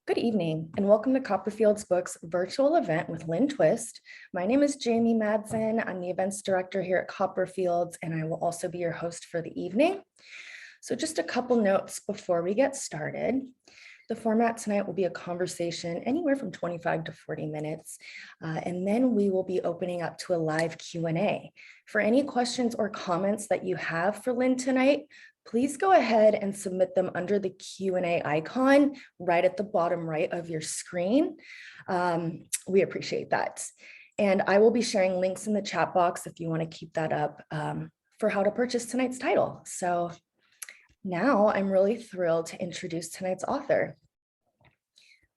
Good evening and welcome to Copperfield's Books virtual event with Lynn Twist. My name is Jamie Madsen. I'm the events director here at Copperfields, and I will also be your host for the evening. So just a couple notes before we get started. The format tonight will be a conversation anywhere from 25 to 40 minutes, and then we will be opening up to a live Q&A. For any questions or comments that you have for Lynn tonight, please go ahead and submit them under the Q&A icon right at the bottom right of your screen. We appreciate that. And I will be sharing links in the chat box if you want to keep that up for how to purchase tonight's title. So now I'm really thrilled to introduce tonight's author.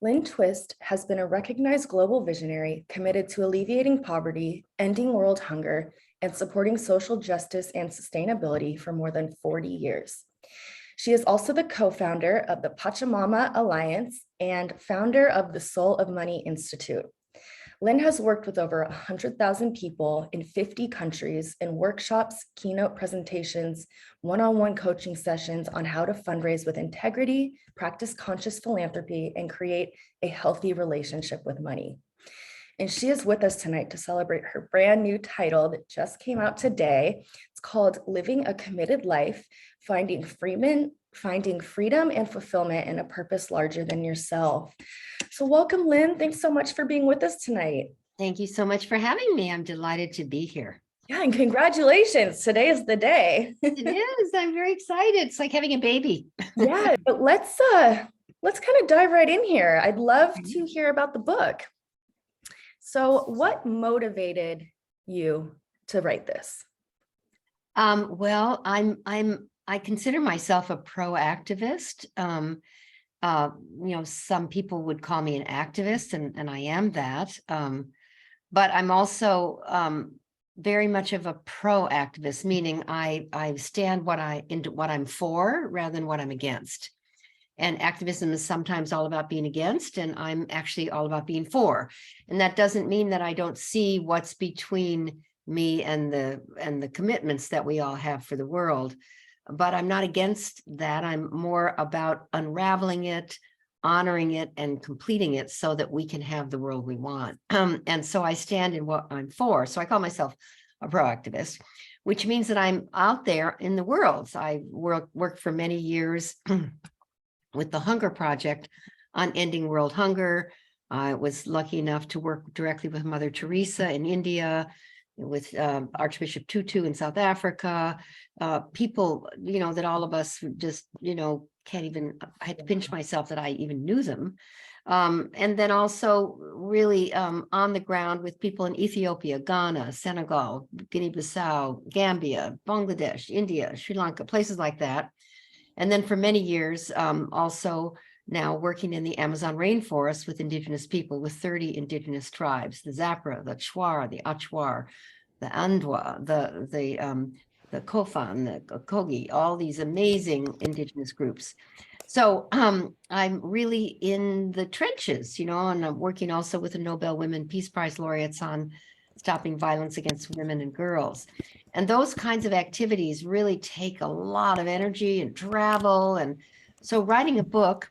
Lynne Twist has been a recognized global visionary committed to alleviating poverty, ending world hunger, and supporting social justice and sustainability for more than 40 years. She is also the co-founder of the Pachamama Alliance and founder of the Soul of Money Institute. Lynn has worked with over 100,000 people in 50 countries in workshops, keynote presentations, one-on-one coaching sessions on how to fundraise with integrity, practice conscious philanthropy, and create a healthy relationship with money. And she is with us tonight to celebrate her brand new title that just came out today. It's called Living a Committed Life, Finding Freedom and Fulfillment in a Purpose Larger Than Yourself. So welcome, Lynn. Thanks so much for being with us tonight. Thank you so much for having me. I'm delighted to be here. Yeah, and congratulations. Today is the day. It is. I'm very excited. It's like having a baby. Yeah, but let's kind of dive right in here. I'd love to hear about the book. So what motivated you to write this? Well, I consider myself a pro-activist. Some people would call me an activist, and I am that. But I'm also very much of a pro-activist, meaning I stand what I'm for rather than what I'm against. And activism is sometimes all about being against, and I'm actually all about being for. And that doesn't mean that I don't see what's between me and the commitments that we all have for the world. But I'm not against that. I'm more about unraveling it, honoring it, and completing it so that we can have the world we want. And so I stand in what I'm for. So I call myself a proactivist, which means that I'm out there in the world. So I worked for many years with the Hunger Project on ending world hunger. I was lucky enough to work directly with Mother Teresa in India, with Archbishop Tutu in South Africa, people, that all of us just, can't even, I had to pinch myself that I even knew them. And then also really on the ground with people in Ethiopia, Ghana, Senegal, Guinea-Bissau, Gambia, Bangladesh, India, Sri Lanka, places like that. And then for many years, also now working in the Amazon rainforest with indigenous people, with 30 indigenous tribes, the Zapra, the Chwara, the Achwar, the Andwa, the Kofan, the Kogi, all these amazing indigenous groups. So I'm really in the trenches, and I'm working also with the Nobel Women Peace Prize laureates on stopping violence against women and girls. And those kinds of activities really take a lot of energy and travel. And so writing a book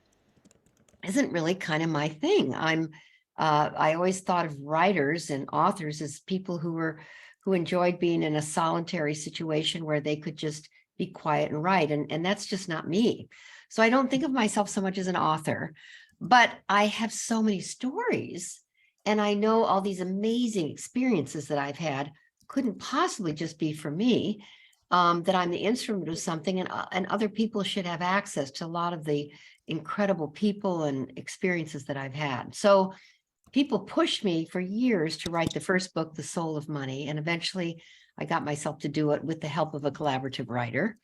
isn't really kind of my thing. I always thought of writers and authors as people who enjoyed being in a solitary situation where they could just be quiet and write. And that's just not me. So I don't think of myself so much as an author, but I have so many stories. And I know all these amazing experiences that I've had couldn't possibly just be for me, that I'm the instrument of something, and other people should have access to a lot of the incredible people and experiences that I've had. So people pushed me for years to write the first book, The Soul of Money, and eventually I got myself to do it with the help of a collaborative writer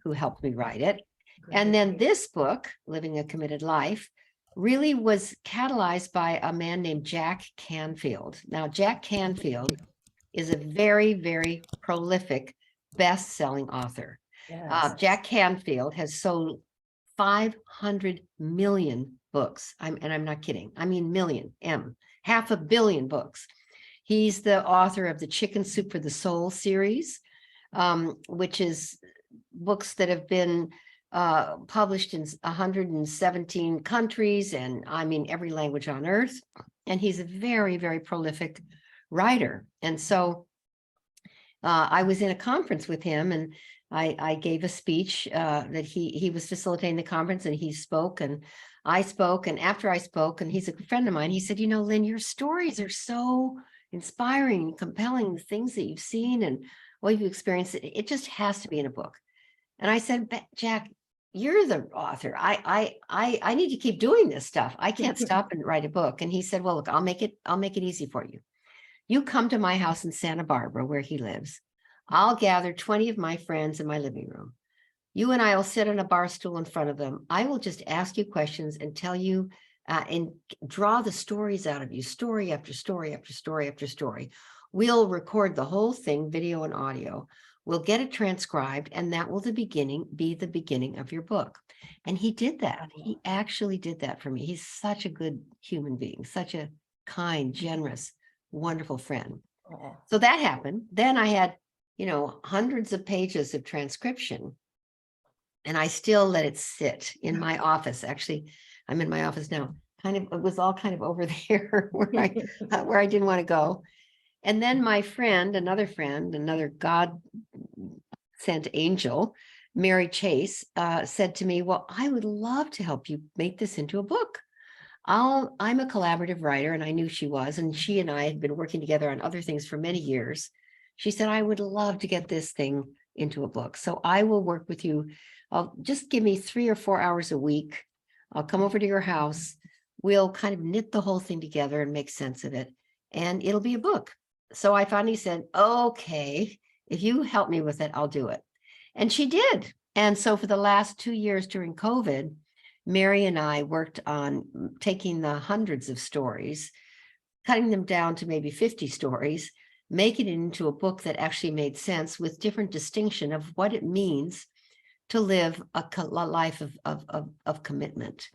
who helped me write it. Great. And then this book, Living a Committed Life, really was catalyzed by a man named Jack Canfield. Now, Jack Canfield is a very, very prolific, best-selling author. Yes. Jack Canfield has sold 500 million books. I'm not kidding. I mean, million, 500 million books. He's the author of the Chicken Soup for the Soul series, which is books that have been published in 117 countries, and I mean every language on earth. And he's a very, very prolific writer. And so I was in a conference with him, and I gave a speech that he was facilitating the conference, and he spoke, and I spoke. And after I spoke, and he's a friend of mine, he said, Lynn, your stories are so inspiring and compelling, the things that you've seen and what you've experienced. It just has to be in a book. And I said, Jack, you're the author. I need to keep doing this stuff. I can't stop and write a book. And he said, well, look, I'll make it easy for you. You come to my house in Santa Barbara, where he lives. I'll gather 20 of my friends in my living room. You and I will sit on a bar stool in front of them. I will just ask you questions and tell you and draw the stories out of you, story after story after story after story. We'll record the whole thing, video and audio. We'll get it transcribed, and that will be the beginning of your book. And he did that. He actually did that for me. He's such a good human being, such a kind, generous, wonderful friend. So that happened. Then I had, hundreds of pages of transcription, and I still let it sit in my office. Actually, I'm in my office now. It was all kind of over there where I didn't want to go. And then my friend, another God sent angel, Mary Chase, said to me, well, I would love to help you make this into a book. I'm a collaborative writer, and I knew she was, and she and I had been working together on other things for many years. She said, I would love to get this thing into a book. So I will work with you. I'll just give me 3 or 4 hours a week. I'll come over to your house. We'll kind of knit the whole thing together and make sense of it, and it'll be a book. So I finally said, okay, if you help me with it, I'll do it. And she did. And so for the last 2 years during COVID, Mary and I worked on taking the hundreds of stories, cutting them down to maybe 50 stories, making it into a book that actually made sense, with different distinction of what it means to live a life of commitment.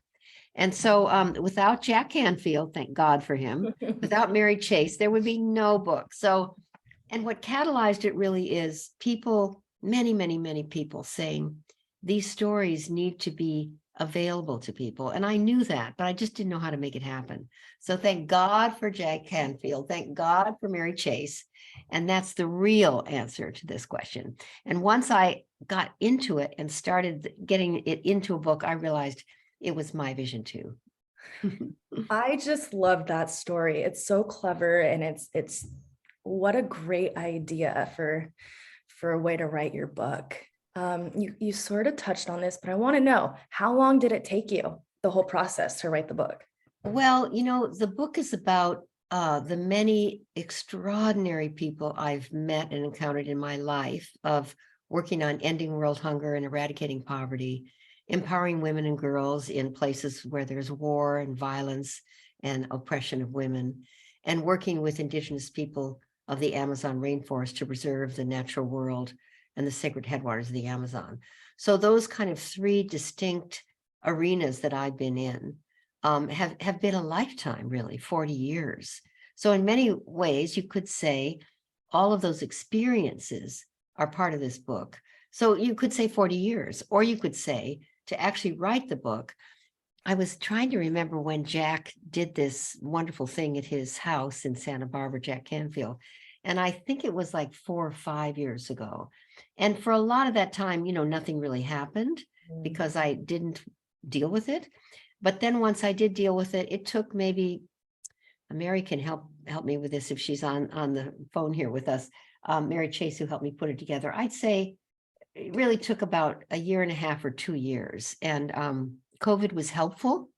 And so without Jack Canfield, thank God for him, without Mary Chase, there would be no book. So, and what catalyzed it really is people, many, many, many people saying these stories need to be available to people. And I knew that, but I just didn't know how to make it happen. So thank God for Jack Canfield. Thank God for Mary Chase. And that's the real answer to this question. And once I got into it and started getting it into a book, I realized it was my vision too. I just love that story. It's so clever, and it's what a great idea for a way to write your book. You sort of touched on this, but I want to know, how long did it take you, the whole process, to write the book? Well, the book is about the many extraordinary people I've met and encountered in my life, of working on ending world hunger and eradicating poverty, empowering women and girls in places where there's war and violence and oppression of women, and working with indigenous people of the Amazon rainforest to preserve the natural world and the sacred headwaters of the Amazon. So those kind of 3 distinct arenas that I've been in have been a lifetime, really, 40 years. So in many ways, you could say all of those experiences are part of this book. So you could say 40 years, or you could say, to actually write the book, I was trying to remember when Jack did this wonderful thing at his house in Santa Barbara, Jack Canfield. And I think it was like 4 or 5 years ago. And for a lot of that time, nothing really happened because I didn't deal with it. But then once I did deal with it, it took maybe, Mary can help me with this if she's on the phone here with us, Mary Chase, who helped me put it together. I'd say it really took about 1.5 years or 2 years. And COVID was helpful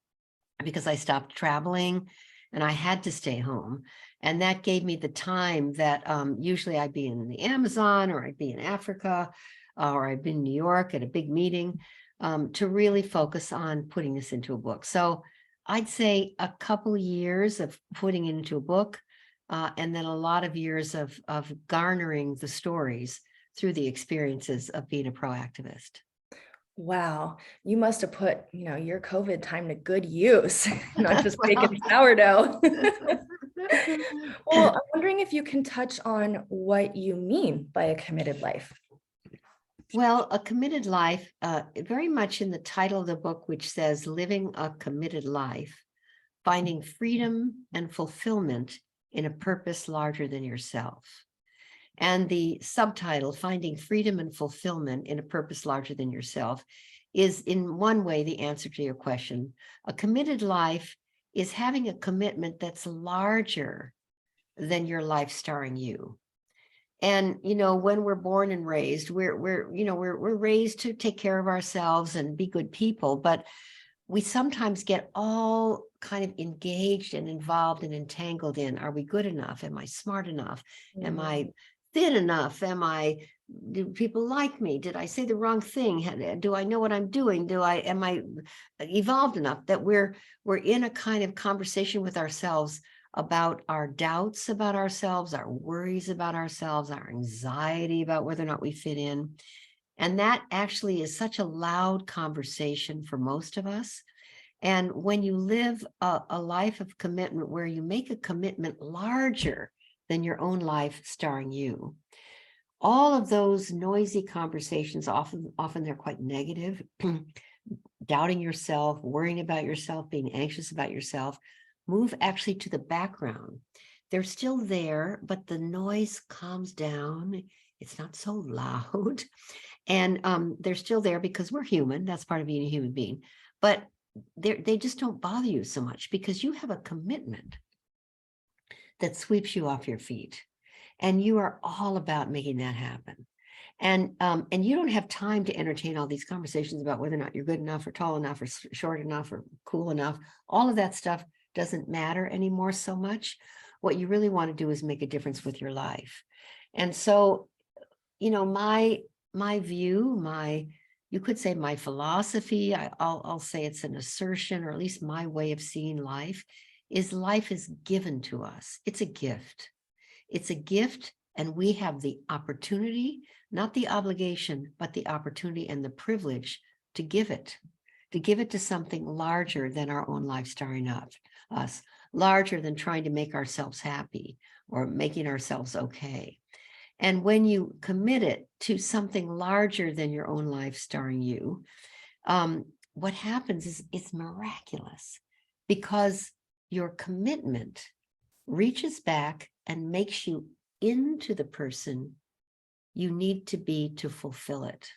because I stopped traveling and I had to stay home. And that gave me the time that usually I'd be in the Amazon, or I'd be in Africa, or I'd be in New York at a big meeting, to really focus on putting this into a book. So I'd say a couple of years of putting it into a book, and then a lot of years of garnering the stories through the experiences of being a pro-activist. Wow, you must have put, your COVID time to good use, not just making sourdough. Well, I'm wondering if you can touch on what you mean by a committed life. Well, a committed life, very much in the title of the book, which says Living a Committed Life, Finding Freedom and Fulfillment in a Purpose Larger Than Yourself. And the subtitle, Finding Freedom and Fulfillment in a Purpose Larger Than Yourself, is in one way the answer to your question. A committed life is having a commitment that's larger than your life starring you. And, when we're born and raised, we're raised to take care of ourselves and be good people, but we sometimes get all kind of engaged and involved and entangled in, are we good enough? Am I smart enough? Am I thin enough? Do people like me? Did I say the wrong thing? Do I know what I'm doing? Am I evolved enough that we're in a kind of conversation with ourselves about our doubts about ourselves, our worries about ourselves, our anxiety about whether or not we fit in. And that actually is such a loud conversation for most of us. And when you live a life of commitment where you make a commitment larger than your own life starring you, all of those noisy conversations, often they're quite negative, doubting yourself, worrying about yourself, being anxious about yourself, move actually to the background. They're still there, but the noise calms down. It's not so loud. And they're still there because we're human. That's part of being a human being. But they just don't bother you so much because you have a commitment that sweeps you off your feet. And you are all about making that happen. And you don't have time to entertain all these conversations about whether or not you're good enough or tall enough or short enough or cool enough. All of that stuff doesn't matter anymore so much. What you really want to do is make a difference with your life. And so, my view, you could say my philosophy, I'll say it's an assertion, or at least my way of seeing life is given to us. It's a gift. It's a gift, and we have the opportunity, not the obligation, but the opportunity and the privilege to give it to something larger than our own life starring us, larger than trying to make ourselves happy or making ourselves okay. And when you commit it to something larger than your own life starring you, what happens is it's miraculous, because your commitment reaches back and makes you into the person you need to be to fulfill it.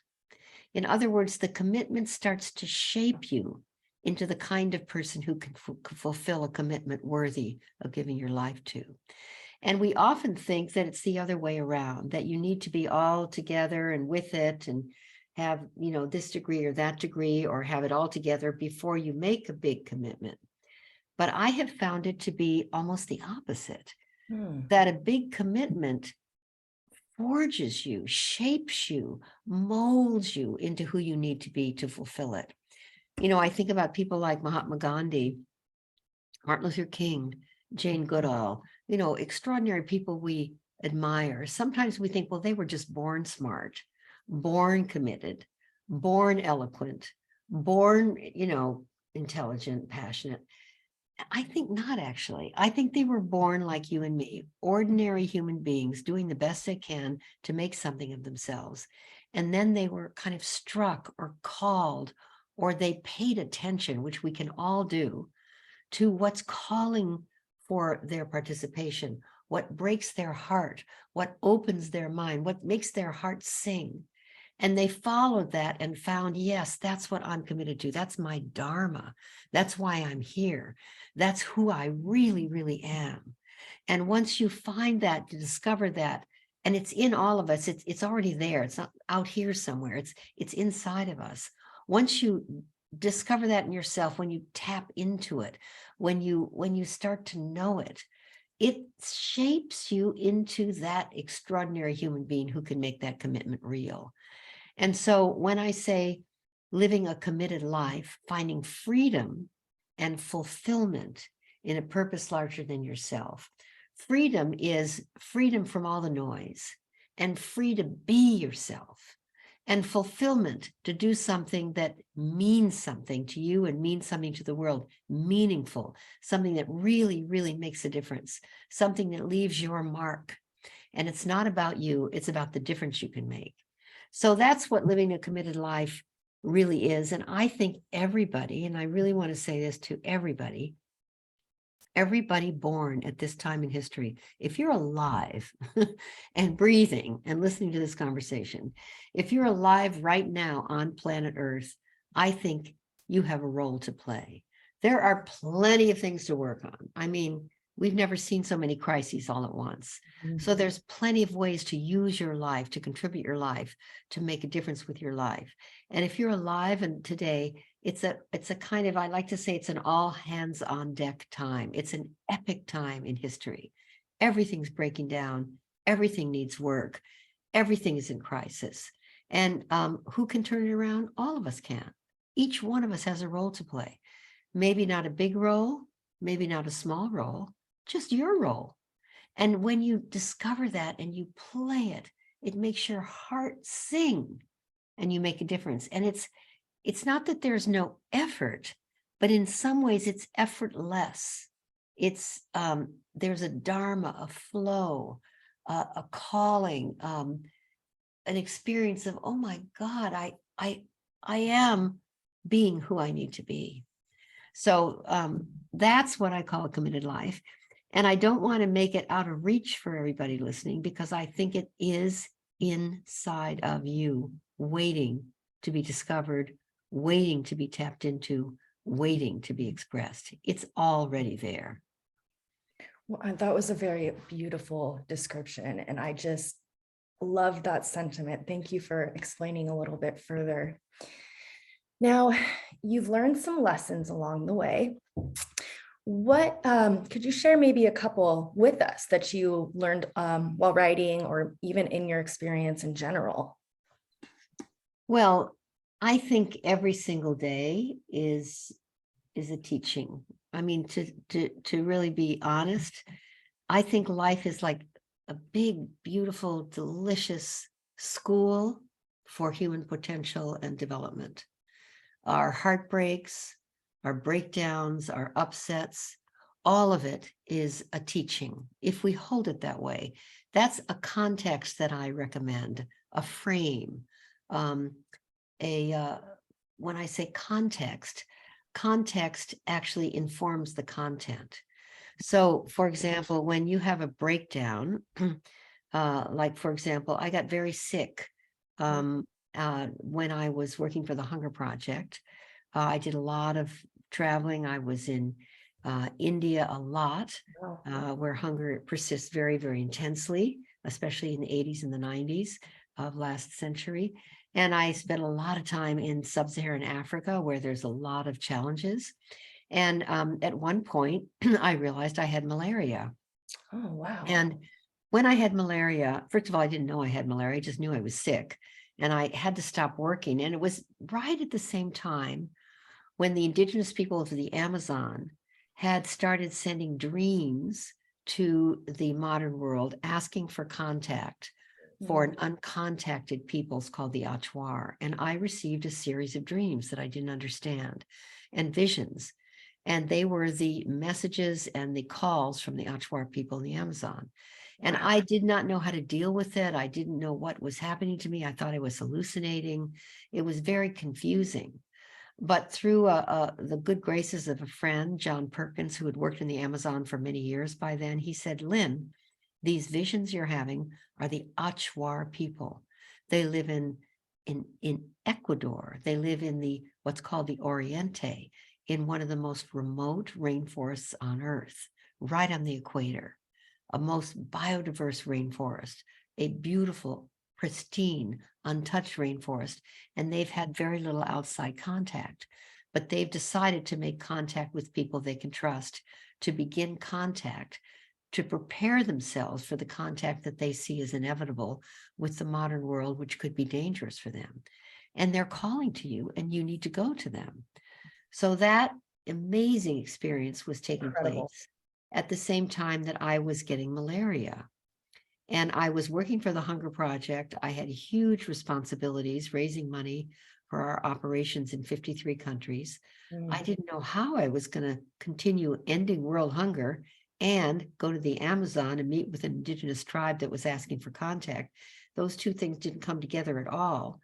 In other words, the commitment starts to shape you into the kind of person who can fulfill a commitment worthy of giving your life to. And we often think that it's the other way around, that you need to be all together and with it and have, this degree or that degree, or have it all together before you make a big commitment. But I have found it to be almost the opposite, that a big commitment forges you, shapes you, molds you into who you need to be to fulfill it. I think about people like Mahatma Gandhi, Martin Luther King, Jane Goodall, extraordinary people we admire. Sometimes we think, well, they were just born smart, born committed, born eloquent, born, intelligent, passionate. I think not, actually. I think they were born like you and me, ordinary human beings doing the best they can to make something of themselves. And then they were kind of struck or called, or they paid attention, which we can all do, to what's calling for their participation, what breaks their heart, what opens their mind, what makes their heart sing. And they followed that and found, yes, that's what I'm committed to. That's my dharma. That's why I'm here. That's who I really, really am. And once you find that, to discover that, and it's in all of us, it's already there. It's not out here somewhere. It's inside of us. Once you discover that in yourself, when you tap into it, when you start to know it, it shapes you into that extraordinary human being who can make that commitment real. And so when I say living a committed life, finding freedom and fulfillment in a purpose larger than yourself, freedom is freedom from all the noise and free to be yourself, and fulfillment to do something that means something to you and means something to the world, meaningful, something that really, really makes a difference, something that leaves your mark. And it's not about you, it's about the difference you can make. So that's what living a committed life really is. And I think everybody, and I really want to say this to everybody born at this time in history, if you're alive and breathing and listening to this conversation, if you're alive right now on planet Earth, I think you have a role to play. There are plenty of things to work on. I mean, we've never seen so many crises all at once. So there's plenty of ways to use your life, to contribute your life, to make a difference with your life. And if you're alive and today, it's a kind of, I like to say it's an all hands on deck time. It's an epic time in history. Everything's breaking down. Everything needs work. Everything is in crisis. And who can turn it around? All of us can. Each one of us has a role to play. Maybe not a big role, maybe not a small role, just your role. And when you discover that and you play it, it makes your heart sing and you make a difference. And it's not that there's no effort, but in some ways it's effortless. It's there's a dharma, a flow, a calling, an experience of, oh my God, I am being who I need to be. So that's what I call a committed life. And I don't want to make it out of reach for everybody listening, because I think it is inside of you, waiting to be discovered, waiting to be tapped into, waiting to be expressed. It's already there. Well, that was a very beautiful description, and I just love that sentiment. Thank you for explaining a little bit further. Now, you've learned some lessons along the way. What could you share maybe a couple with us that you learned while writing, or even in your experience in general? Well, I think every single day is a teaching. I mean, to really be honest, I think life is like a big, beautiful, delicious school for human potential and development. Our heartbreaks, our breakdowns, our upsets, all of it is a teaching. If we hold it that way, that's a context that I recommend, a frame. When I say context actually informs the content. So, for example, when you have a breakdown, like, for example, I got very sick when I was working for the Hunger Project. I did a lot of traveling. I was in India a lot, where hunger persists very, very intensely, especially in the 80s and the 90s of last century. And I spent a lot of time in sub-Saharan Africa, where there's a lot of challenges. And at one point, I realized I had malaria. Oh, wow. And when I had malaria, first of all, I didn't know I had malaria. I just knew I was sick. And I had to stop working. And it was right at the same time when the indigenous people of the Amazon had started sending dreams to the modern world, asking for contact for an uncontacted peoples called the Achuar. And I received a series of dreams that I didn't understand, and visions. And they were the messages and the calls from the Achuar people in the Amazon. And I did not know how to deal with it. I didn't know what was happening to me. I thought I was hallucinating. It was very confusing. But through the good graces of a friend, John Perkins, who had worked in the Amazon for many years by then, he said, Lynn, these visions you're having are the Achuar people. They live in Ecuador. They live in the what's called the Oriente, in one of the most remote rainforests on Earth, right on the equator, a most biodiverse rainforest, a beautiful, pristine, untouched rainforest. And they've had very little outside contact, but they've decided to make contact with people they can trust, to begin contact, to prepare themselves for the contact that they see as inevitable with the modern world, which could be dangerous for them. And they're calling to you, and you need to go to them. So that amazing experience was taking place at the same time that I was getting malaria. And I was working for the Hunger Project. I had huge responsibilities, raising money for our operations in 53 countries. I didn't know how I was going to continue ending world hunger and go to the Amazon and meet with an indigenous tribe that was asking for contact. those two things didn't come together at all.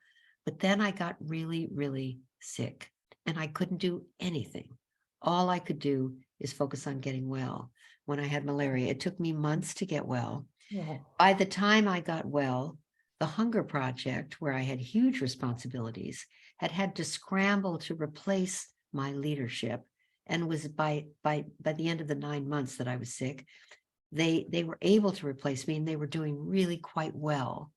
But then I got really, really sick and I couldn't do anything. All I could do is focus on getting well. When I had malaria, it took me months to get well. Oh, By the time I got well, the Hunger Project, where I had huge responsibilities, had to scramble to replace my leadership, and was by the end of the 9 months that I was sick, they were able to replace me, and they were doing really quite well.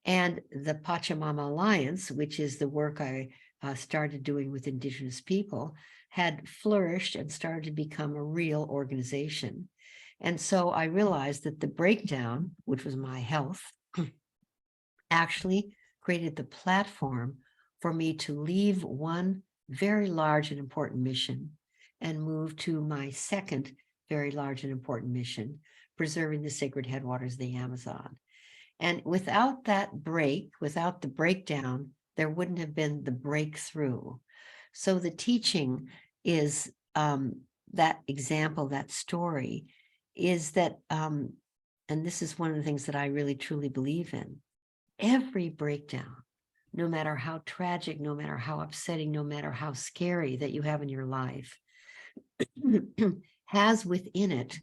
And the Pachamama Alliance, which is the work I started doing with Indigenous people, had flourished and started to become a real organization. And so I realized that the breakdown, which was my health, actually created the platform for me to leave one very large and important mission and move to my second very large and important mission, preserving the sacred headwaters of the Amazon. And without that break, without the breakdown, there wouldn't have been the breakthrough. So the teaching is that example, that story is that, and this is one of the things that I really truly believe in, every breakdown, no matter how tragic, no matter how upsetting, no matter how scary that you have in your life, has within it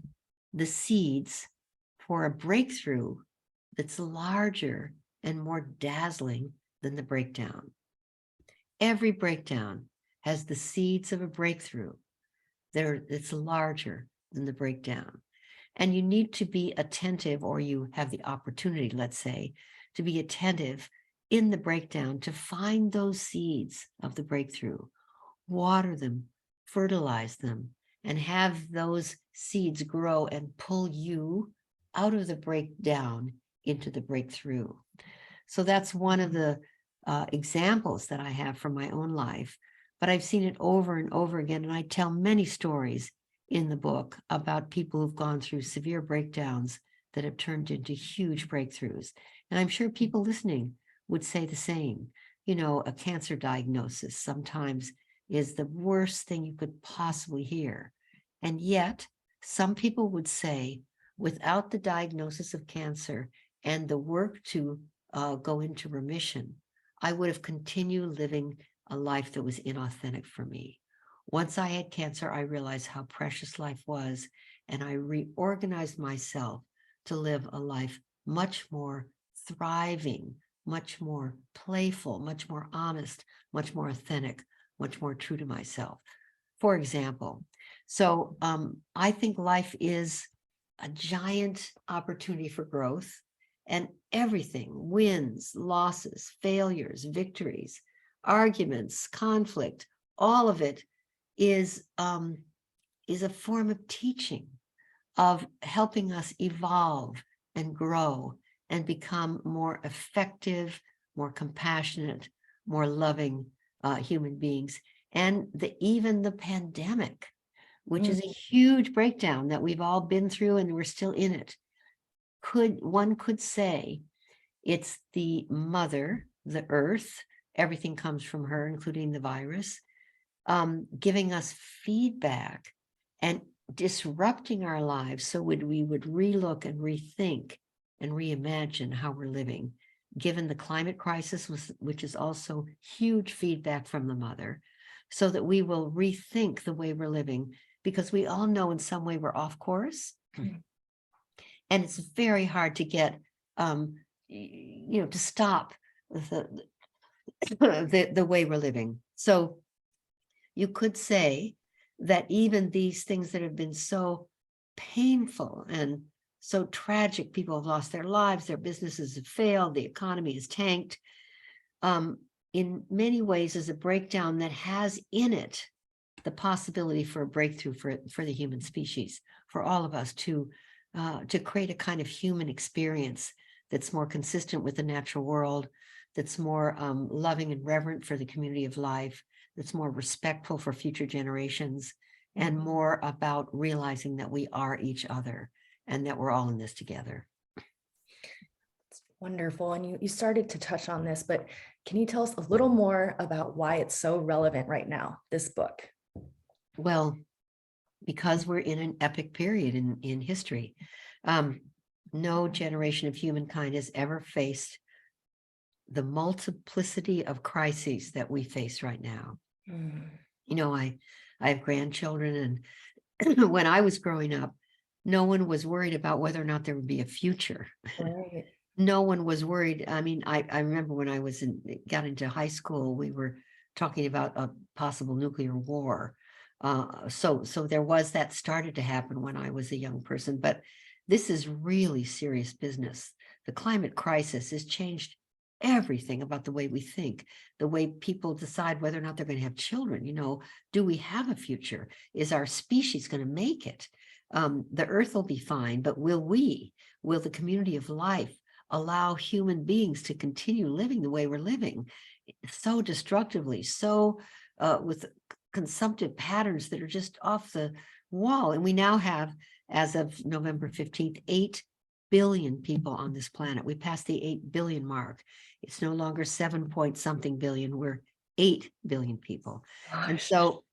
the seeds for a breakthrough that's larger and more dazzling than the breakdown. Every breakdown has the seeds of a breakthrough. It's larger than the breakdown. And you need to be attentive, or you have the opportunity, let's say, to be attentive in the breakdown to find those seeds of the breakthrough, water them, fertilize them, and have those seeds grow and pull you out of the breakdown into the breakthrough. So that's one of the examples that I have from my own life, but I've seen it over and over again. And I tell many stories in the book about people who've gone through severe breakdowns that have turned into huge breakthroughs. And I'm sure people listening would say the same. You know, a cancer diagnosis sometimes is the worst thing you could possibly hear. And yet, some people would say, without the diagnosis of cancer and the work to go into remission, I would have continued living a life that was inauthentic for me. Once I had cancer, I realized how precious life was, and I reorganized myself to live a life much more thriving, much more playful, much more honest, much more authentic, much more true to myself. For example, so I think life is a giant opportunity for growth, and everything, wins, losses, failures, victories, arguments, conflict, all of it is a form of teaching, of helping us evolve and grow and become more effective, more compassionate, more loving human beings. And even the pandemic, which is a huge breakdown that we've all been through and we're still in it, one could say it's the mother, the earth, everything comes from her, including the virus, giving us feedback and disrupting our lives so we would relook and rethink and reimagine how we're living, given the climate crisis, which is also huge feedback from the mother, so that we will rethink the way we're living, because we all know in some way we're off course. And it's very hard to get, to stop the way we're living. So you could say that even these things that have been so painful and so tragic, people have lost their lives, their businesses have failed, the economy is tanked, in many ways is a breakdown that has in it the possibility for a breakthrough for the human species, for all of us to create a kind of human experience that's more consistent with the natural world, that's more loving and reverent for the community of life, that's more respectful for future generations, and more about realizing that we are each other and that we're all in this together. It's wonderful. And you started to touch on this, but can you tell us a little more about why it's so relevant right now, this book? Well, because we're in an epic period in history. no generation of humankind has ever faced the multiplicity of crises that we face right now. Mm. You know, I have grandchildren, and when I was growing up, no one was worried about whether or not there would be a future. Right. No one was worried. I mean, I remember when I got into high school, we were talking about a possible nuclear war. So there was that started to happen when I was a young person, but this is really serious business. The climate crisis has changed everything about the way we think, the way people decide whether or not they're going to have children. You know, do we have a future? Is our species going to make it? The earth will be fine, but will we? Will the community of life allow human beings to continue living the way we're living, so destructively, so with consumptive patterns that are just off the wall? And we now have, as of November 15th, 8 billion people on this planet. We passed the 8 billion mark. It's no longer 7 point something billion, we're 8 billion people. And Gosh. so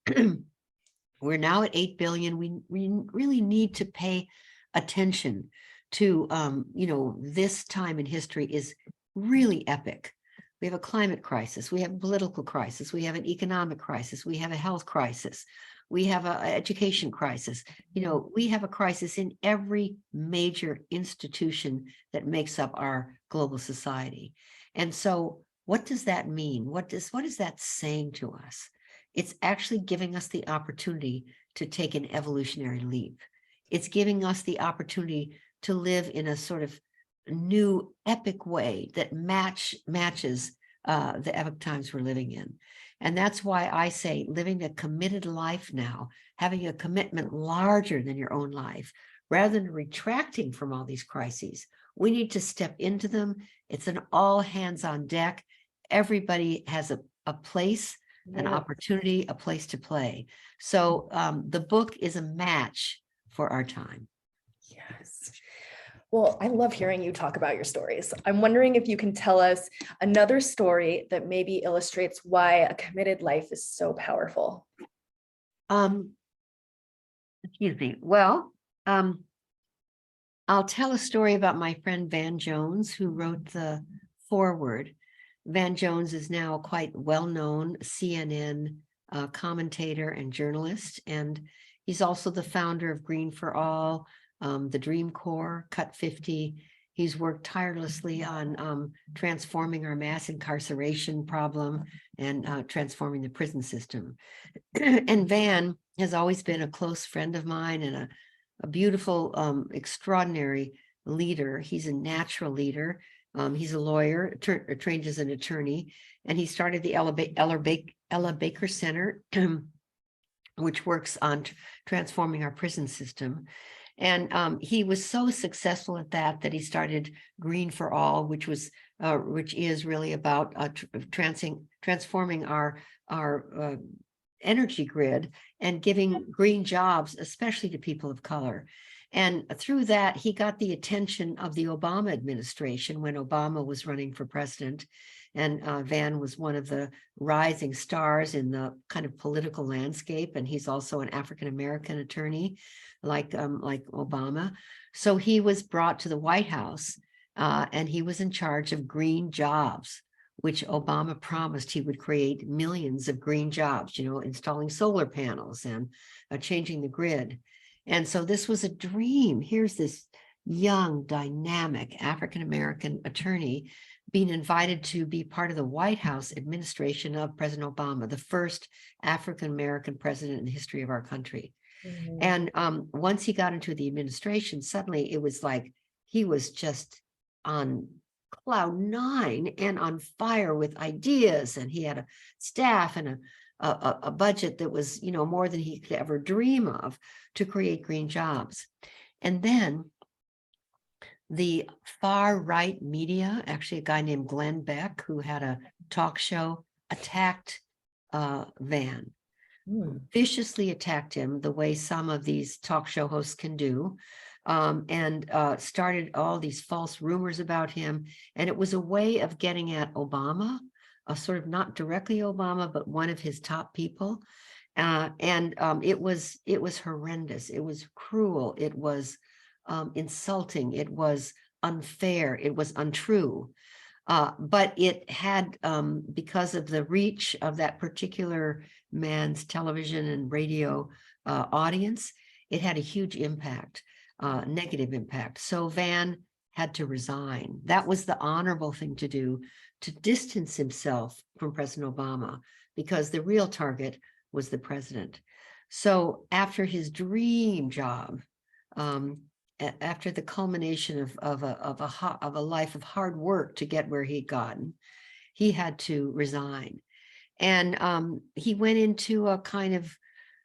we're now at 8 billion. We really need to pay attention to, you know, this time in history is really epic. We have a climate crisis, we have a political crisis, we have an economic crisis, we have a health crisis, we have an education crisis. You know, we have a crisis in every major institution that makes up our global society. And so what does that mean? What is that saying to us? It's actually giving us the opportunity to take an evolutionary leap. It's giving us the opportunity to live in a sort of new epic way that matches the epic times we're living in. And that's why I say living a committed life now, having a commitment larger than your own life, rather than retracting from all these crises. We need to step into them. It's an all hands on deck. Everybody has a place, an Yeah. opportunity, a place to play. So the book is a match for our time. Yes. Well, I love hearing you talk about your stories. I'm wondering if you can tell us another story that maybe illustrates why a committed life is so powerful. Excuse me. Well, I'll tell a story about my friend Van Jones, who wrote the foreword. Van Jones is now a quite well-known CNN commentator and journalist, and he's also the founder of Green for All, the Dream Corps, Cut 50. He's worked tirelessly on transforming our mass incarceration problem and transforming the prison system. And Van has always been a close friend of mine and a beautiful, extraordinary leader. He's a natural leader. He's a lawyer, trained as an attorney, and he started the Ella Baker Center, which works on transforming our prison system. And he was so successful at that he started Green for All, which is really about transforming our energy grid and giving green jobs, especially to people of color. And through that, he got the attention of the Obama administration when Obama was running for president. And Van was one of the rising stars in the kind of political landscape. And he's also an African-American attorney like Obama. So he was brought to the White House and he was in charge of green jobs, which Obama promised he would create millions of green jobs, you know, installing solar panels and changing the grid. And so this was a dream. Here's this young, dynamic African-American attorney being invited to be part of the White House administration of President Obama, the first African-American president in the history of our country. Mhm. And once he got into the administration, suddenly it was like he was just on cloud nine and on fire with ideas, and he had a staff and a budget that was, you know, more than he could ever dream of to create green jobs. And then the far right media, actually a guy named Glenn Beck, who had a talk show, attacked Van, viciously attacked him the way some of these talk show hosts can do. And started all these false rumors about him. And it was a way of getting at Obama, sort of not directly Obama, but one of his top people. And it was horrendous. It was cruel. It was insulting. It was unfair. It was untrue. But it had, because of the reach of that particular man's television and radio audience, it had a huge impact, negative impact. So Van had to resign. That was the honorable thing to do, to distance himself from President Obama, because the real target was the president. So after his dream job, after the culmination of a life of hard work to get where he'd gotten, he had to resign. And he went into a kind of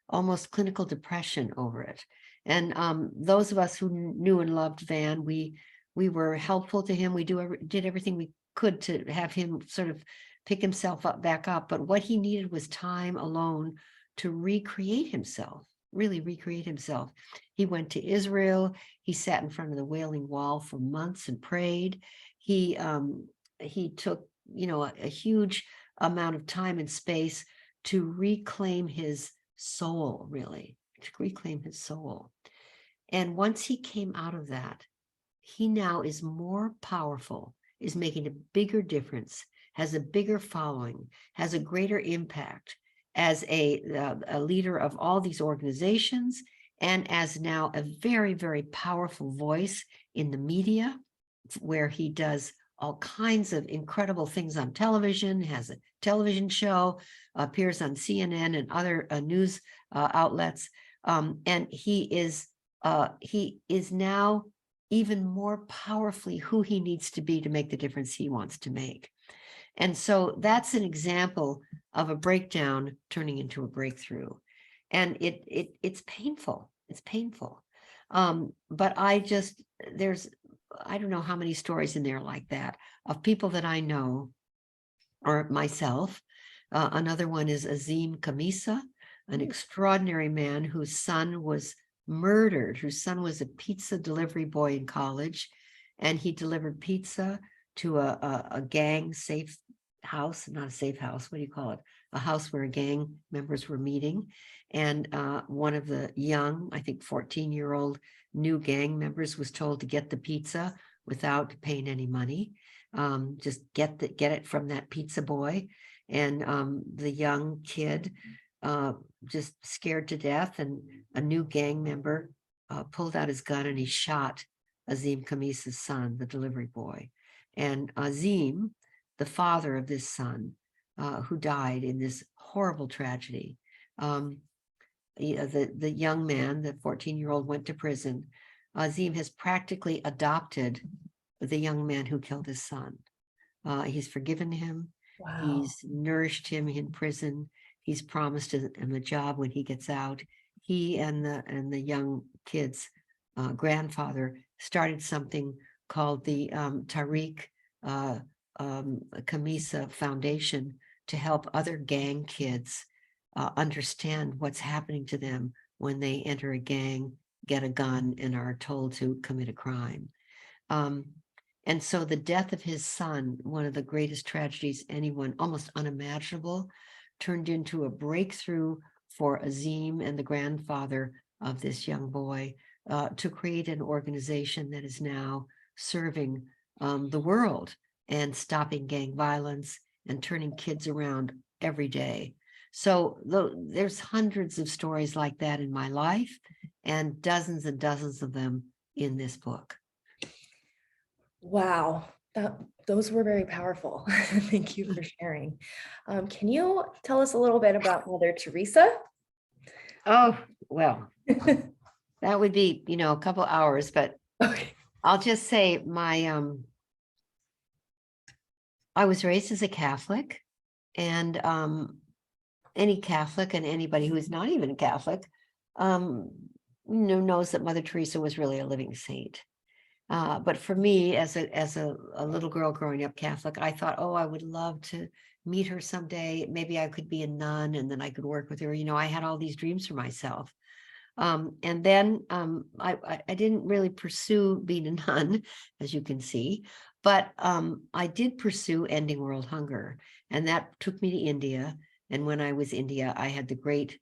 almost clinical depression over it. And those of us who knew and loved Van, we were helpful to him. We did everything we could to have him sort of pick himself back up. But what he needed was time alone to recreate himself, really recreate himself. He went to Israel. He sat in front of the Wailing Wall for months and prayed. He took, a huge amount of time and space to reclaim his soul, really, to reclaim his soul. And once he came out of that, he now is more powerful, is making a bigger difference, has a bigger following, has a greater impact as a leader of all these organizations, and as now a very, very powerful voice in the media, where he does all kinds of incredible things on television, has a television show, appears on CNN and other news outlets. And he is now even more powerfully who he needs to be to make the difference he wants to make. And so that's an example of a breakdown turning into a breakthrough. And it's painful. It's painful. But I don't know how many stories in there like that of people that I know, or myself. Another one is Azim Kamisa, an extraordinary man whose son was murdered, whose son was a pizza delivery boy in college, and he delivered pizza to a gang safe house, not a safe house, what do you call it? A house where gang members were meeting. And one of the young, I think 14-year-old new gang members was told to get the pizza without paying any money. Just get it from that pizza boy. And the young kid, just scared to death, and a new gang member pulled out his gun and he shot Azim Kamisa's son, the delivery boy. And Azim, the father of this son, who died in this horrible tragedy, the young man, the 14-year-old, went to prison. Azim has practically adopted the young man who killed his son. He's forgiven him. Wow. He's nourished him in prison. He's promised him a job when he gets out. He and the young kid's grandfather started something called the Tariq Kamisa Foundation to help other gang kids understand what's happening to them when they enter a gang, get a gun, and are told to commit a crime. And so the death of his son, one of the greatest tragedies anyone, almost unimaginable, turned into a breakthrough for Azim and the grandfather of this young boy to create an organization that is now serving the world and stopping gang violence and turning kids around every day. So there's hundreds of stories like that in my life, and dozens of them in this book. Wow, those were very powerful. Thank you for sharing. Can you tell us a little bit about Mother Teresa? Oh, well, that would be, a couple hours, but Okay. I'll just say I was raised as a Catholic, and any Catholic and anybody who is not even a Catholic, knows that Mother Teresa was really a living saint. But for me, as a little girl growing up Catholic, I thought, oh, I would love to meet her someday. Maybe I could be a nun and then I could work with her. I had all these dreams for myself. And then I didn't really pursue being a nun, as you can see, but I did pursue ending world hunger. And that took me to India. And when I was in India, I had the great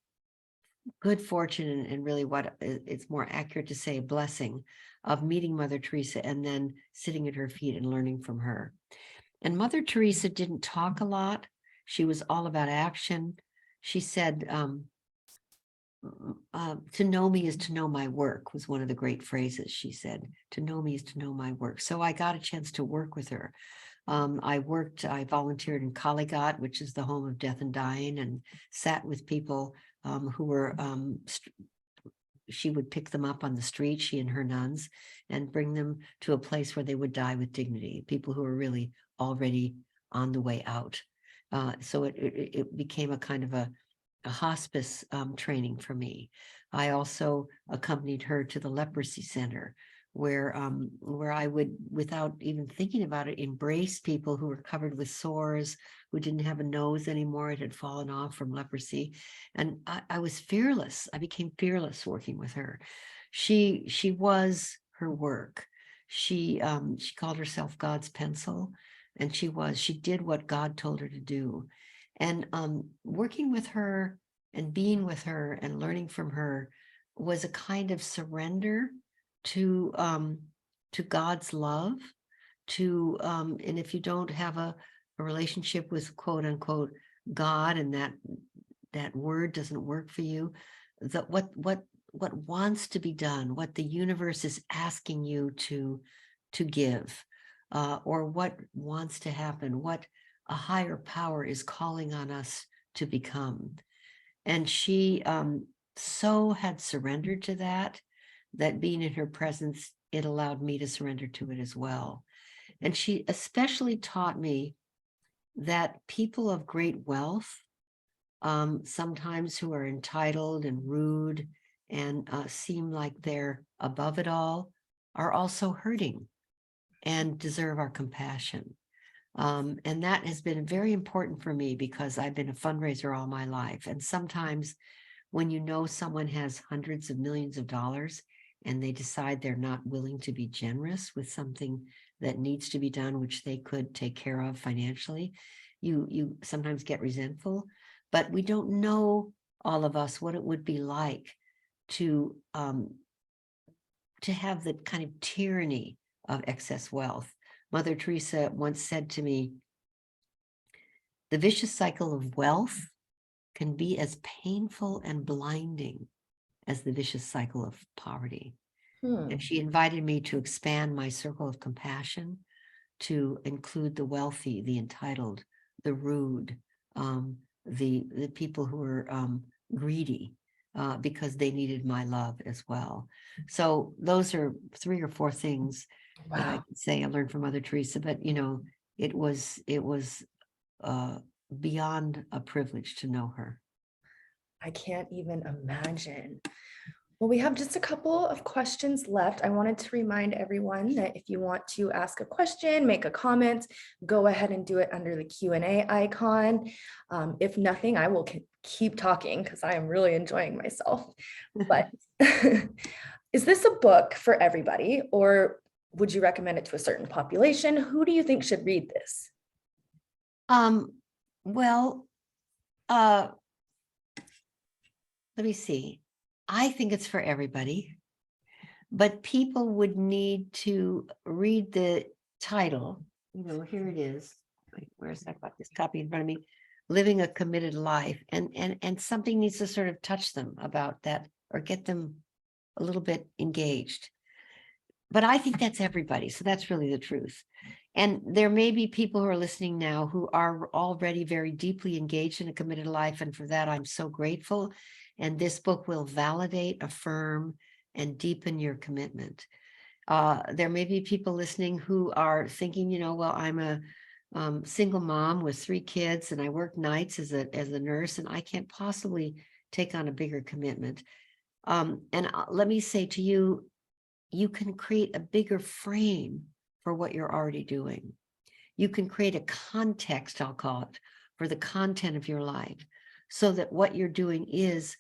good fortune and really what it's more accurate to say blessing of meeting Mother Teresa and then sitting at her feet and learning from her. And Mother Teresa didn't talk a lot. She was all about action. She said, to know me is to know my work was one of the great phrases she said. To know me is to know my work. So I got a chance to work with her. I volunteered in Kaligat, which is the home of death and dying, and sat with people who were, she would pick them up on the street, she and her nuns, and bring them to a place where they would die with dignity, people who were really already on the way out. So it became a kind of a hospice training for me. I also accompanied her to the leprosy center where I would, without even thinking about it, embrace people who were covered with sores, who didn't have a nose anymore. It had fallen off from leprosy. And I was fearless. I became fearless working with her. She was her work. She called herself God's pencil, and she did what God told her to do. And working with her and being with her and learning from her was a kind of surrender to God's love, and if you don't have a relationship with quote unquote God, and that word doesn't work for you, that what wants to be done, what the universe is asking you to give, or what wants to happen, what a higher power is calling on us to become. And she so had surrendered to that being in her presence, it allowed me to surrender to it as well. And she especially taught me that people of great wealth, sometimes who are entitled and rude and seem like they're above it all, are also hurting and deserve our compassion. And that has been very important for me because I've been a fundraiser all my life. And sometimes when you know someone has hundreds of millions of dollars and they decide they're not willing to be generous with something that needs to be done, which they could take care of financially, you sometimes get resentful. But we don't know, all of us, what it would be like to have the kind of tyranny of excess wealth. Mother Teresa once said to me, the vicious cycle of wealth can be as painful and blinding as the vicious cycle of poverty. And she invited me to expand my circle of compassion to include the wealthy, the entitled, the rude, the people who were greedy, because they needed my love as well. So those are 3 or 4 things that I could say I learned from Mother Teresa, but it was beyond a privilege to know her. I can't even imagine. Well, we have just a couple of questions left. I wanted to remind everyone that if you want to ask a question, make a comment, go ahead and do it under the Q&A icon. If nothing, I will keep talking because I am really enjoying myself. But is this a book for everybody, or would you recommend it to a certain population? Who do you think should read this? Well, let me see. I think it's for everybody, but people would need to read the title. Here it is. Wait, where's that? Got this copy in front of me. Living a Committed Life, and something needs to sort of touch them about that or get them a little bit engaged. But I think that's everybody. So that's really the truth. And there may be people who are listening now who are already very deeply engaged in a committed life. And for that, I'm so grateful. And this book will validate, affirm, and deepen your commitment. There may be people listening who are thinking, well, I'm a single mom with 3 kids and I work nights as a nurse, and I can't possibly take on a bigger commitment. And let me say to you, you can create a bigger frame for what you're already doing. You can create a context, I'll call it, for the content of your life, so that what you're doing is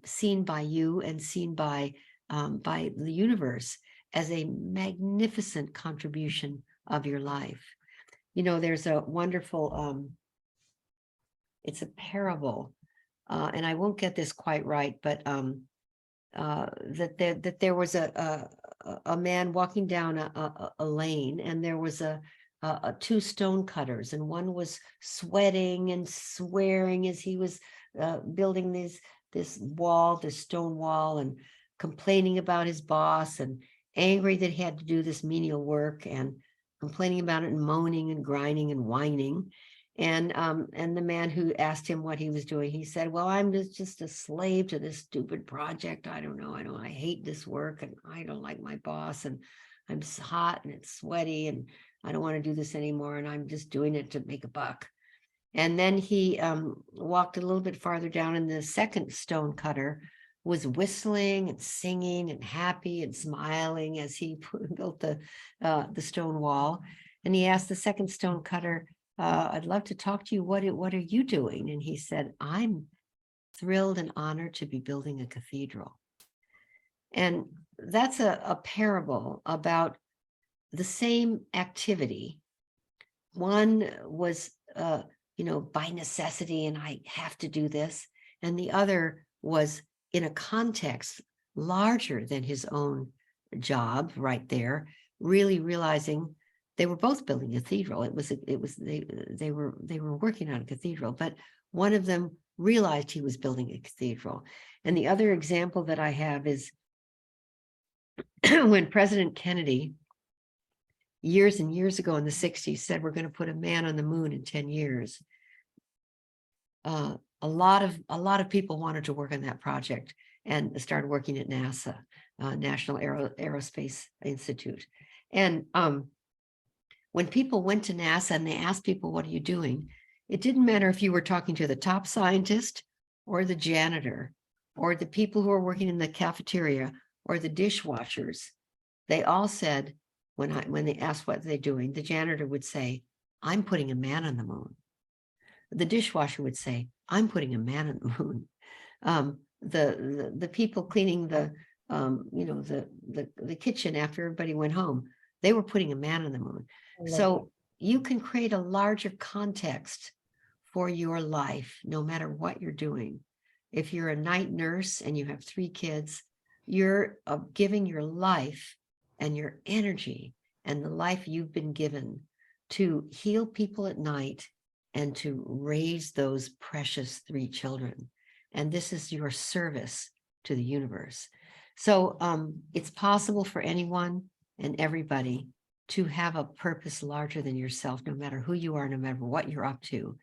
seen by you and seen by the universe as a magnificent contribution of your life. There's a wonderful, it's a parable and I won't get this quite right, but that there was a man walking down a lane, and there was two stone cutters, and one was sweating and swearing as he was building this stone wall, and complaining about his boss, and angry that he had to do this menial work, and complaining about it, and moaning and grinding and whining. And the man who asked him what he was doing, he said, well, I'm just a slave to this stupid project. I don't know. I hate this work, and I don't like my boss, and I'm hot and it's sweaty, and I don't want to do this anymore. And I'm just doing it to make a buck. And then he walked a little bit farther down, and the second stone cutter was whistling and singing and happy and smiling as he built the stone wall. And he asked the second stone cutter, I'd love to talk to you. What are you doing? And he said, I'm thrilled and honored to be building a cathedral. And that's a parable about the same activity. One was, by necessity, and I have to do this. And the other was in a context larger than his own job right there, really realizing they were both building a cathedral. They were working on a cathedral, but one of them realized he was building a cathedral. And the other example that I have is when President Kennedy, years and years ago in the 60s, said we're going to put a man on the moon in 10 years. A lot of people wanted to work on that project and started working at NASA, National Aerospace Institute. And when people went to NASA and they asked people, what are you doing? It didn't matter if you were talking to the top scientist or the janitor or the people who were working in the cafeteria or the dishwashers. They all said, when they asked what they're doing, the janitor would say, I'm putting a man on the moon. The dishwasher would say, I'm putting a man on the moon. The people cleaning the kitchen after everybody went home, they were putting a man on the moon. So you can create a larger context for your life, no matter what you're doing. If you're a night nurse and you have 3 kids, you're giving your life and your energy and the life you've been given to heal people at night and to raise those precious 3 children. And this is your service to the universe. So it's possible for anyone and everybody to have a purpose larger than yourself, no matter who you are, no matter what you're up to.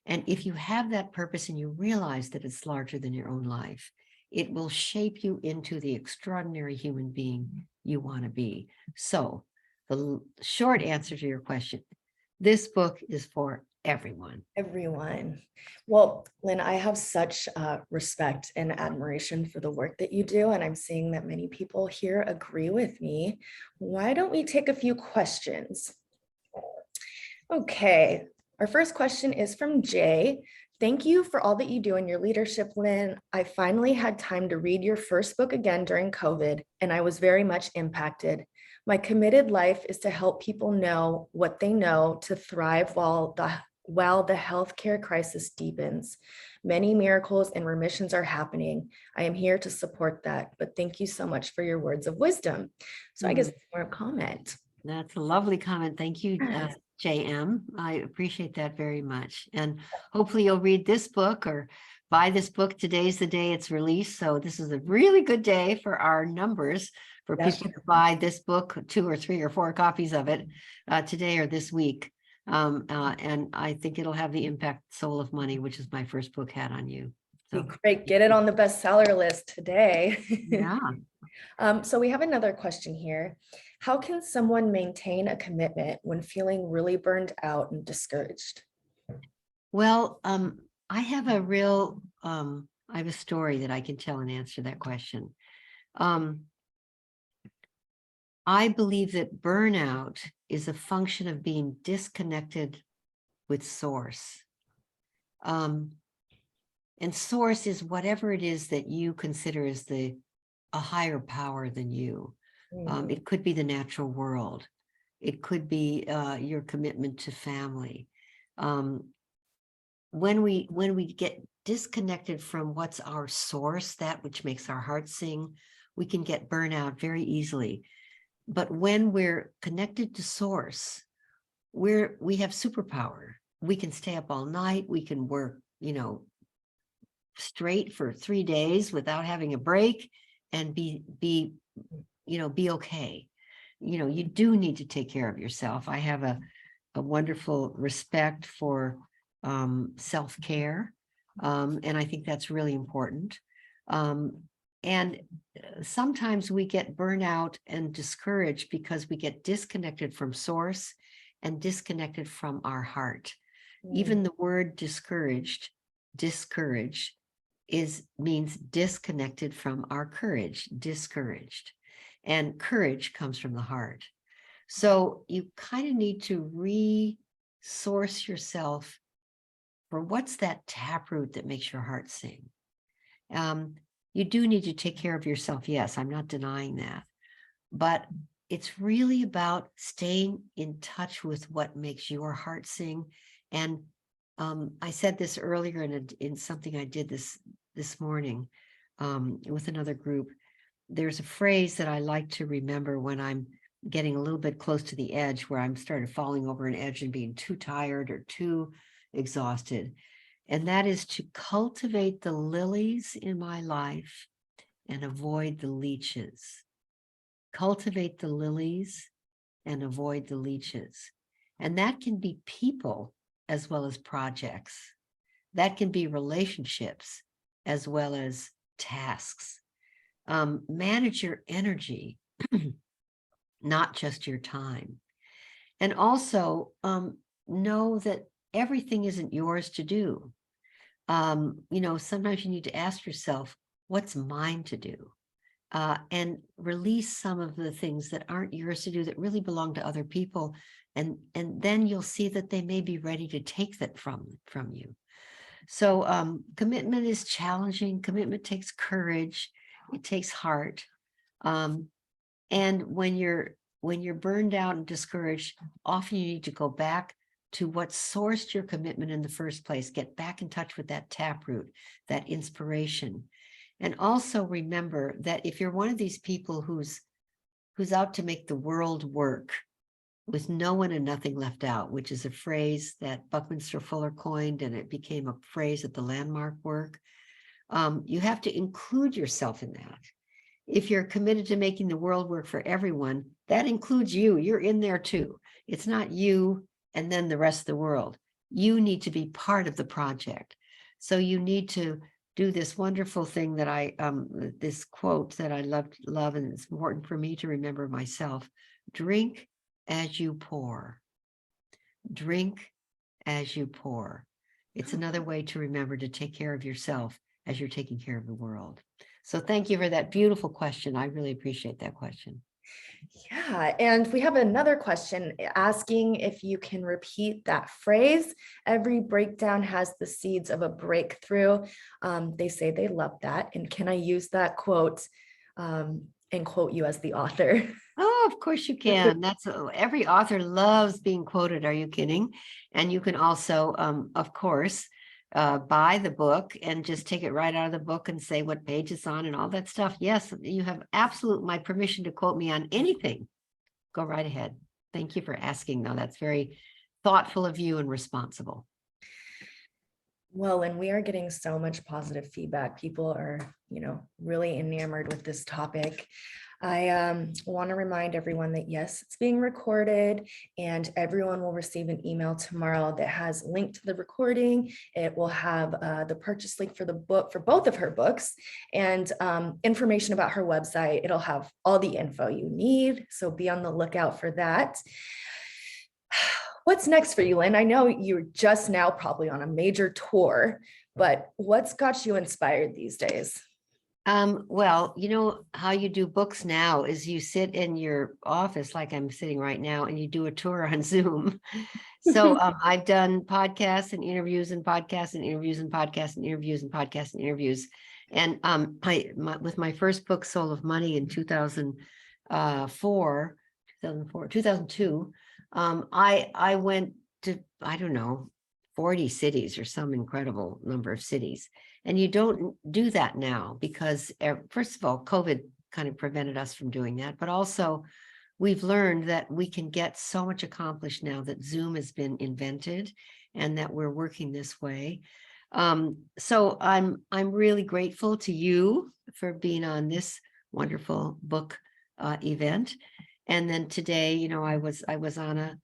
And if you have that purpose and you realize that it's larger than your own life, it will shape you into the extraordinary human being you want to be. So the short answer to your question, this book is for everyone. Everyone. Well, Lynn, I have such respect and admiration for the work that you do, and I'm seeing that many people here agree with me. Why don't we take a few questions? Okay, our first question is from Jay. Thank you for all that you do in your leadership, Lynn. I finally had time to read your first book again during COVID, and I was very much impacted. My committed life is to help people know what they know to thrive while the healthcare crisis deepens. Many miracles and remissions are happening. I am here to support that, but thank you so much for your words of wisdom. So I guess more comment. That's a lovely comment. Thank you, JM. I appreciate that very much. And hopefully you'll read this book or buy this book. Today's the day it's released. So this is a really good day for our numbers, for people to buy this book, 2 or 3 or 4 copies of it today or this week. And I think it'll have the impact Soul of Money, which is my first book, had on you. So great. Get it on the bestseller list today. Yeah. So we have another question here. How can someone maintain a commitment when feeling really burned out and discouraged? Well, I have a story that I can tell and answer that question. I believe that burnout is a function of being disconnected with source. And source is whatever it is that you consider as a higher power than you. It could be the natural world. It could be your commitment to family. When we get disconnected from what's our source, that which makes our heart sing, we can get burnout very easily. But when we're connected to source, we have superpower. We can stay up all night. We can work, straight for 3 days without having a break and be okay. You do need to take care of yourself. I have a wonderful respect for self-care. And I think that's really important. And sometimes we get burnout and discouraged because we get disconnected from source and disconnected from our heart. Even the word discouraged means disconnected from our courage, discouraged. And courage comes from the heart. So you kind of need to resource yourself for what's that taproot that makes your heart sing. You do need to take care of yourself. Yes, I'm not denying that. But it's really about staying in touch with what makes your heart sing. And I said this earlier in something I did this morning with another group. There's a phrase that I like to remember when I'm getting a little bit close to the edge, where I'm started falling over an edge and being too tired or too exhausted. And that is to cultivate the lilies in my life and avoid the leeches. Cultivate the lilies and avoid the leeches. And that can be people as well as projects. That can be relationships as well as tasks. Manage your energy, not just your time. And also know that everything isn't yours to do. Sometimes you need to ask yourself, what's mine to do? And release some of the things that aren't yours to do, that really belong to other people. And then you'll see that they may be ready to take that from you. So commitment is challenging. Commitment takes courage. It takes heart. And when you're burned out and discouraged, often you need to go back to what sourced your commitment in the first place. Get back in touch with that taproot, that inspiration. And also remember that if you're one of these people who's out to make the world work with no one and nothing left out, which is a phrase that Buckminster Fuller coined, and it became a phrase at the Landmark work, you have to include yourself in that. If you're committed to making the world work for everyone, that includes you. You're in there too. It's not you and then the rest of the world. You need to be part of the project. So you need to do this wonderful thing that this quote that I love, and it's important for me to remember myself. Drink as you pour. Drink as you pour. It's another way to remember to take care of yourself as you're taking care of the world. So thank you for that beautiful question. I really appreciate that question. Yeah, and we have another question asking if you can repeat that phrase. Every breakdown has the seeds of a breakthrough. They say they love that. And can I use that quote and quote you as the author? Oh, of course you can. Every author loves being quoted. Are you kidding? And you can also, of course, buy the book and just take it right out of the book and say what page it's on and all that stuff. Yes, you have my permission to quote me on anything. Go right ahead. Thank you for asking, though. That's very thoughtful of you and responsible. Well, and we are getting so much positive feedback. People are, really enamored with this topic. I want to remind everyone that yes, it's being recorded, and everyone will receive an email tomorrow that has a link to the recording. It will have the purchase link for the book, for both of her books, and information about her website. It'll have all the info you need. So be on the lookout for that. What's next for you, Lynn? I know you're just now probably on a major tour, but what's got you inspired these days? Well, you know how you do books now is you sit in your office like I'm sitting right now and you do a tour on Zoom. So I've done podcasts and interviews and podcasts and interviews and podcasts and interviews and podcasts and interviews. And with my first book, Soul of Money, in 2002, I went to, I don't know, 40 cities or some incredible number of cities. And you don't do that now because, first of all, COVID kind of prevented us from doing that, but also we've learned that we can get so much accomplished now that Zoom has been invented and that we're working this way. So I'm really grateful to you for being on this wonderful book event. And then today, you know, I was on a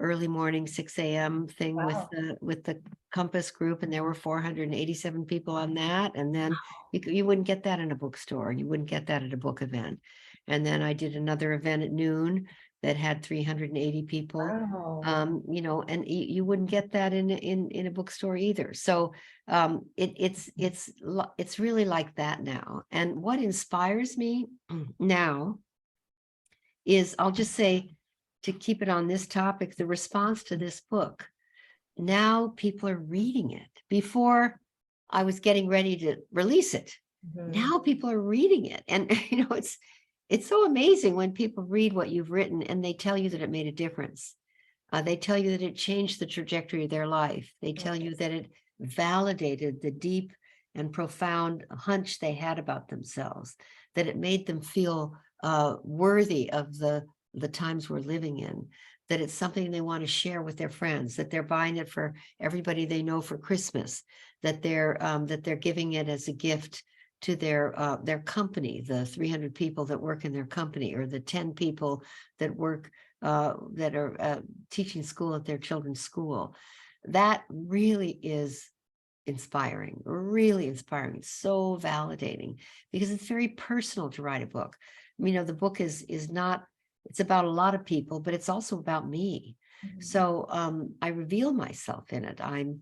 early morning 6 a.m. thing Wow. with the Compass group, and there were 487 people on that. And then you wouldn't get that in a bookstore, and you wouldn't get that at a book event. And then I did another event at noon that had 380 people. Wow. You know, and you wouldn't get that in a bookstore either. So it's really like that now. And what inspires me now is, I'll just say, to keep it on this topic, the response to this book. Now people are reading it. Before I was getting ready to release it. Now people are reading it. And you know, it's so amazing when people read what you've written and they tell you that it made a difference. They tell you that it changed the trajectory of their life. They tell you that it validated the deep and profound hunch they had about themselves, that it made them feel worthy of the times we're living in, that it's something they want to share with their friends, that they're buying it for everybody they know for Christmas, that they're giving it as a gift to their company, the 300 people that work in their company, or the 10 people that work that are teaching school at their children's school. That really is inspiring, really inspiring, so validating, because it's very personal to write a book. You know, the book is not, it's about a lot of people, but it's also about me. So I reveal myself in it. I'm,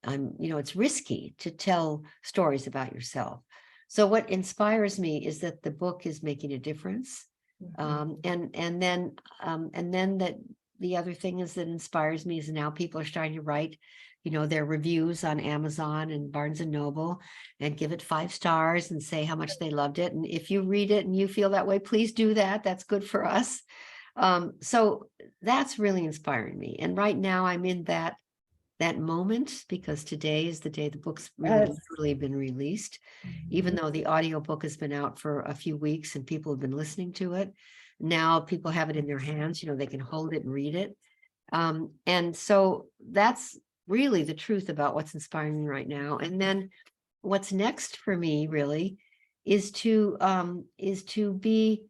you know, it's risky to tell stories about yourself. So what inspires me is that the book is making a difference. And then that the other thing is that inspires me is now people are starting to write, you know, their reviews on Amazon and Barnes and Noble and give it 5 stars and say how much they loved it. And if you read it and you feel that way, please do that. That's good for us. So that's really inspiring me. And right now I'm in that moment, because today is the day the book's really literally been released, even though the audiobook has been out for a few weeks and people have been listening to it. Now people have it in their hands, you know, they can hold it and read it. And so that's really the truth about what's inspiring me right now. And then what's next for me really is to be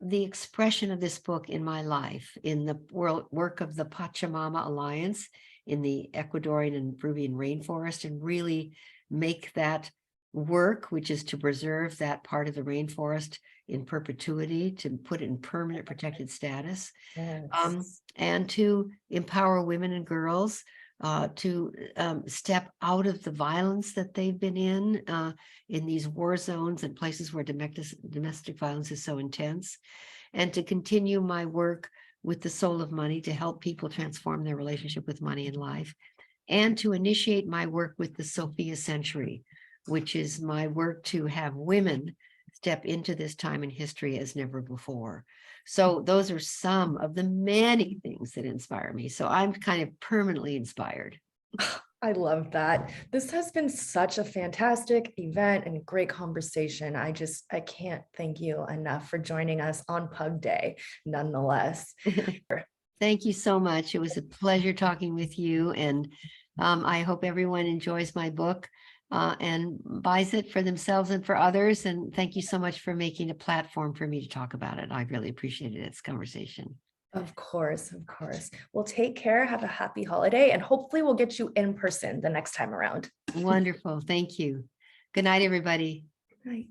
the expression of this book in my life, in the work of the Pachamama Alliance in the Ecuadorian and Peruvian rainforest, and really make that work, which is to preserve that part of the rainforest in perpetuity, to put it in permanent protected status, and to empower women and girls to step out of the violence that they've been in these war zones and places where domestic violence is so intense, and to continue my work with the Soul of Money to help people transform their relationship with money and life, and to initiate my work with the Sophia Century, which is my work to have women step into this time in history as never before. So those are some of the many things that inspire me. So I'm kind of permanently inspired. I love that. This has been such a fantastic event and great conversation. I can't thank you enough for joining us on Pug Day, nonetheless. Thank you so much. It was a pleasure talking with you. And I hope everyone enjoys my book and buys it for themselves and for others. And thank you so much for making a platform for me to talk about it. I really appreciated this conversation. Of course, of course. Well, take care. Have a happy holiday, and hopefully we'll get you in person the next time around. Wonderful. Thank you. Good night, everybody. Good night.